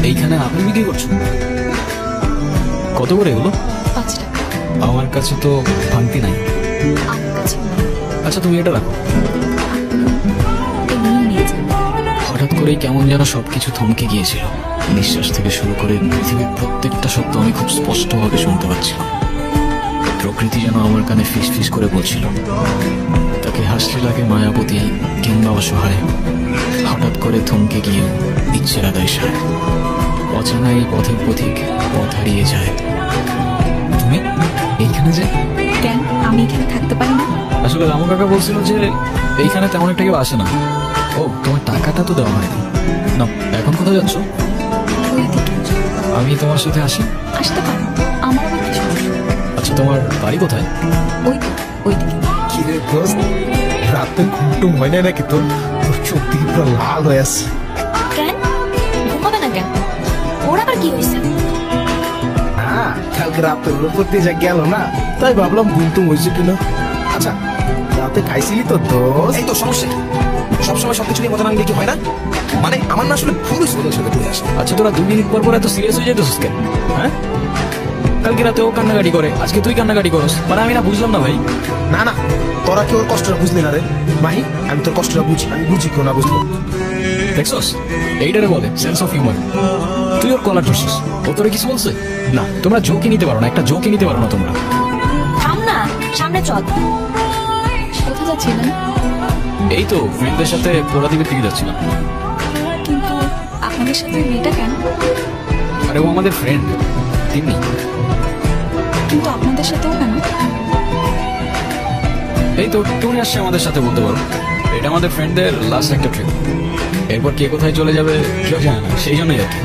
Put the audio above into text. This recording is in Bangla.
এইখানে আপেল বিক্রি করছো? কত করে এগুলো? 5 টাকা। আমার কাছে তো ভাঙতি নাই। আমার কাছে না। আচ্ছা তুমি এটা রাখো। এমনি নিয়ে যান। হঠাৎ করেই কেমন যেন সবকিছু থমকে গিয়েছিল। নিঃশ্বাস থেকে শুরু করে পৃথিবীর প্রত্যেকটা শব্দ আমি খুব স্পষ্টভাবে শুনতে পাচ্ছিলাম। প্রকৃতি যেন আমার কানে ফিস ফিস করে বলছিল, তাকে হাসলে লাগে মায়াবতী কিংবা অসহায়, হঠাৎ করে থমকে গিয়ে ইচ্ছের আদায় সায়। অচেনা এই পথের পথিক পথ হারিয়ে যায়। তুমি এইখানে যে? কেন আমি এখানে থাকতে পারি না? আসলে রামু কাকা বলছিল যে এইখানে তেমন একটা কেউ আসে না। ও, তোমার টাকাটা তো দেওয়া হয়নি। না, এখন কোথায় যাচ্ছ? ওইদিকে আমি তোমার সাথে আসি? আসতে পারো, আমার আবার কি সমস্যা? আচ্ছা তোমার বাড়ি কোথায়? ওইদিকে। কি রে দোস্ত, রাতে ঘুমটুম হয় না নাকি তোর? তোর চোখ দিকে পুরো লাল হয়ে আছে। কেন ঘুমাবে না কেন? ওর আবার কি হয়েছে? হ্যাঁ, কালকে রাতের উপর দিয়ে যা গেল না, তাই ভাবলাম ঘুমটুম হয়েছে কিনা। আচ্ছা রাতে খাইছিলি তো দোস্ত? এই তো সমস্যা কি? সবসময় সবকিছু নিয়ে মজা না নিলে কি হয় না? মানে আমার না আসলে ভুল হয়েছে ওদের সাথে ঘুরে আসে। আচ্ছা তোরা 2 মিনিট পর পর এত সিরিয়াস হয়ে যেতেছিস কেন? হ্যাঁ, কালকে রাতে ও কান্নাকাটি করে, আজকে তুই কান্নাকাটি করস, মানে আমি না বুঝলাম না ভাই। না না, তোরা কি ওর কষ্টটা বুঝলি না রে মাহি? আমি তোর কষ্টটা বুঝি, আমি বুঝি কেউ না বুঝলো। দেখছস, এইটারে বলে সেন্স অফ হিউমার। তুই ওর কলার ধরছিস, ও তোরে কিছু বলছে? না, তোমরা জোকে নিতে পারো না, একটা জোকে নিতে পারো না তোমরা। থাম না, সামনে চল। কোথায় যাচ্ছিলেন? এই তো ফ্রেন্ডদের সাথে পোড়াদ্বীপের দিকে যাচ্ছিলাম। কিন্তু আপনাদের সাথে মেয়েটা কেন? আরে ও আমাদের ফ্রেন্ড তিন্নি। কিন্তু আপনাদের সাথেও কেন? এই তো টুনি আসছে আমাদের সাথে, বলতে পারো। এটা আমাদের ফ্রেন্ডদের লাস্ট একটা ট্রিপ। এরপর কে কোথায় চলে যাবে কেউ জানে না, সেই জন্যই আর কি।